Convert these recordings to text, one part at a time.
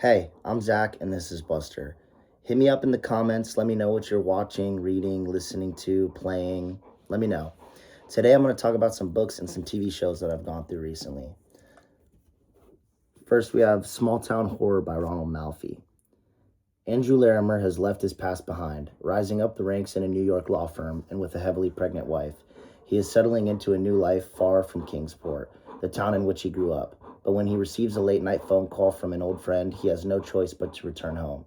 Hey, I'm Zach, and this is Buster. Hit me up in the comments. Let me know what you're watching, reading, listening to, playing. Let me know. Today, I'm going to talk about some books and some TV shows that I've gone through recently. First, we have Small Town Horror by Ronald Malfi. Andrew Larimer has left his past behind, rising up the ranks in a New York law firm and with a heavily pregnant wife. He is settling into a new life far from Kingsport, the town in which he grew up. But when he receives a late-night phone call from an old friend, he has no choice but to return home.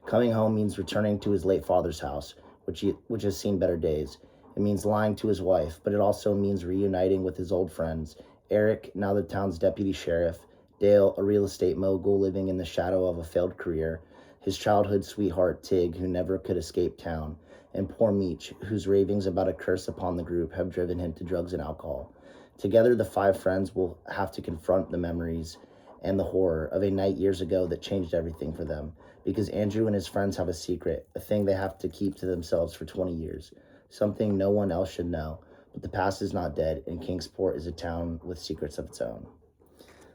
Coming home means returning to his late father's house, which has seen better days. It means lying to his wife, but it also means reuniting with his old friends. Eric, now the town's deputy sheriff; Dale, a real estate mogul living in the shadow of a failed career; his childhood sweetheart, Tig, who never could escape town; and poor Meech, whose ravings about a curse upon the group have driven him to drugs and alcohol. Together, the five friends will have to confront the memories and the horror of a night years ago that changed everything for them, because Andrew and his friends have a secret, a thing they have to keep to themselves for 20 years, something no one else should know. But the past is not dead, and Kingsport is a town with secrets of its own.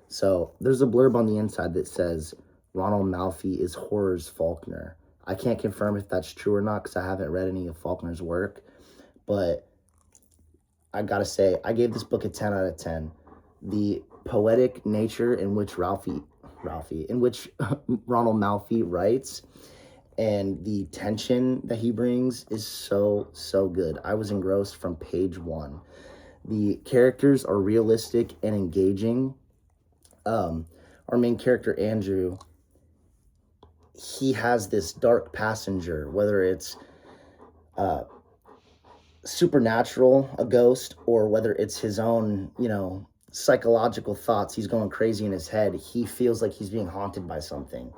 So there's a blurb on the inside that says Ronald Malfi is horror's Faulkner. I can't confirm if that's true or not because I haven't read any of Faulkner's work, but I gotta say, I gave this book a 10 out of 10. The poetic nature in which Ronald Malfi writes, and the tension that he brings is so good. I was engrossed from page one. The characters are realistic and engaging. Our main character, Andrew, he has this dark passenger, whether it's supernatural, a ghost, or whether it's his own, psychological thoughts. He's going crazy in his head. He feels like he's being haunted by something.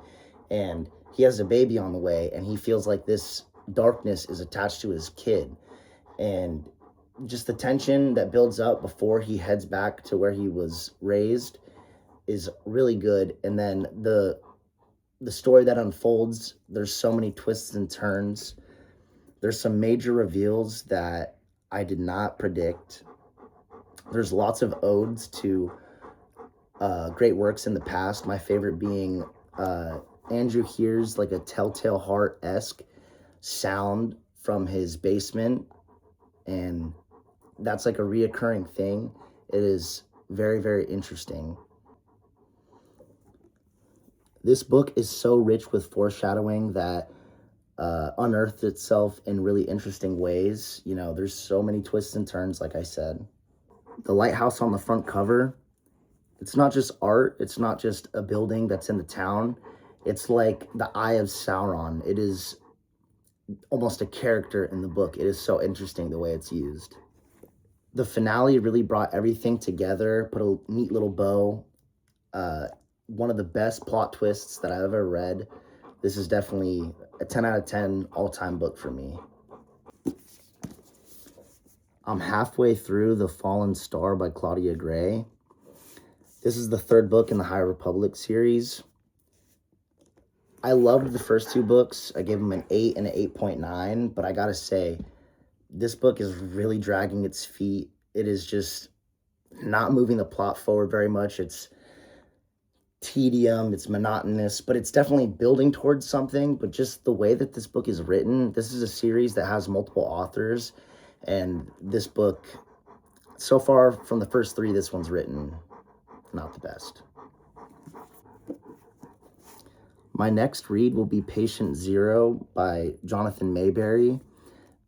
And he has a baby on the way, and he feels like this darkness is attached to his kid. And just the tension that builds up before he heads back to where he was raised is really good. And then the story that unfolds, there's so many twists and turns. There's some major reveals that I did not predict. There's lots of odes to great works in the past. My favorite being Andrew hears like a Telltale Heart-esque sound from his basement, and that's like a reoccurring thing. It is very, very interesting. This book is so rich with foreshadowing that unearthed itself in really interesting ways. There's so many twists and turns, like I said. The lighthouse on the front cover, it's not just art, it's not just a building that's in the town. It's like the Eye of Sauron. It is almost a character in the book. It is so interesting the way it's used. The finale really brought everything together, put a neat little bow. One of the best plot twists that I've ever read. This is definitely a 10 out of 10 all-time book for me. I'm halfway through The Fallen Star by Claudia Gray. This is the third book in the High Republic series. I loved the first two books. I gave them an 8 and an 8.9, but I gotta say, this book is really dragging its feet. It is just not moving the plot forward very much. It's tedium, it's monotonous, but it's definitely building towards something. But just the way that this book is written, this is a series that has multiple authors, and this book, so far from the first three, this one's written not the best. My next read will be Patient Zero by Jonathan Mayberry.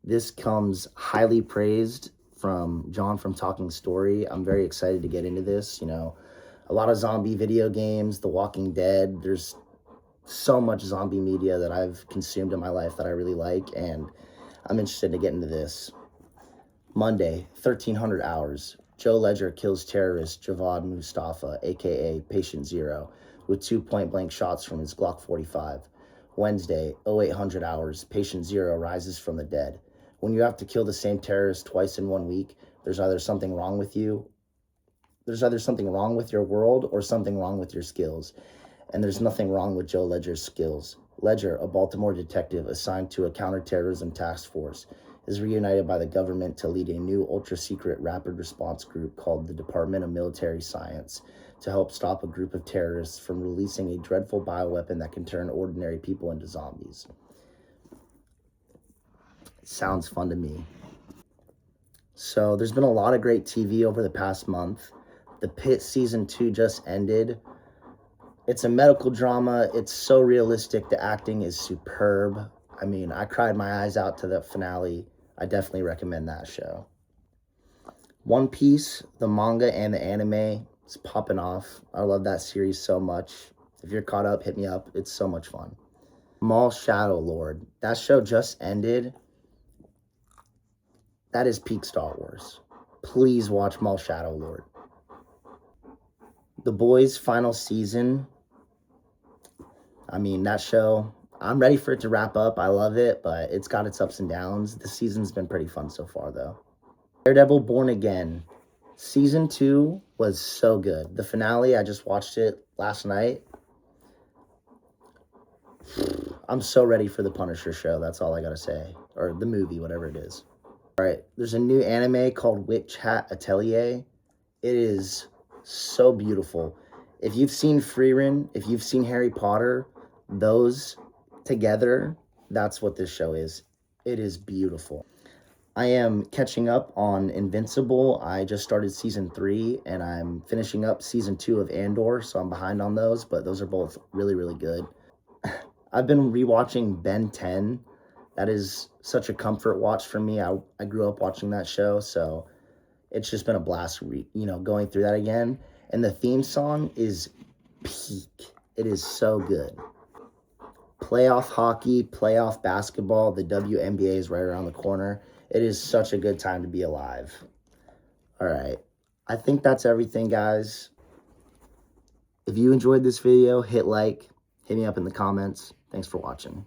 This comes highly praised from John from Talking Story. I'm very excited to get into this. A lot of zombie video games, The Walking Dead. There's so much zombie media that I've consumed in my life that I really like, and I'm interested to get into this. Monday, 1300 hours. Joe Ledger kills terrorist Javad Mustafa, aka Patient Zero, with 2 point-blank shots from his Glock 45. Wednesday, 0800 hours. Patient Zero rises from the dead. When you have to kill the same terrorist twice in 1 week, there's either something wrong with you, there's either something wrong with your world or something wrong with your skills. And there's nothing wrong with Joe Ledger's skills. Ledger, a Baltimore detective assigned to a counterterrorism task force, is reunited by the government to lead a new ultra-secret rapid response group called the Department of Military Science to help stop a group of terrorists from releasing a dreadful bioweapon that can turn ordinary people into zombies. Sounds fun to me. So there's been a lot of great TV over the past month. The Pit season 2 just ended. It's a medical drama. It's so realistic. The acting is superb. I mean, I cried my eyes out to the finale. I definitely recommend that show. One Piece, the manga and the anime, is popping off. I love that series so much. If you're caught up, hit me up. It's so much fun. Maul Shadow Lord. That show just ended. That is peak Star Wars. Please watch Maul Shadow Lord. The Boys' final season. I mean, that show, I'm ready for it to wrap up. I love it, but it's got its ups and downs. The season's been pretty fun so far, though. Daredevil Born Again. Season 2 was so good. The finale, I just watched it last night. I'm so ready for the Punisher show. That's all I gotta say. Or the movie, whatever it is. All right, there's a new anime called Witch Hat Atelier. It is so beautiful. If you've seen Frieren, if you've seen Harry Potter, those together, that's what this show is. It is beautiful. I am catching up on Invincible. I just started season 3 and I'm finishing up season 2 of Andor, so I'm behind on those, but those are both really, really good. I've been rewatching Ben 10. That is such a comfort watch for me. I grew up watching that show, so it's just been a blast, going through that again. And the theme song is peak. It is so good. Playoff hockey, playoff basketball, the WNBA is right around the corner. It is such a good time to be alive. All right. I think that's everything, guys. If you enjoyed this video, hit like, hit me up in the comments. Thanks for watching.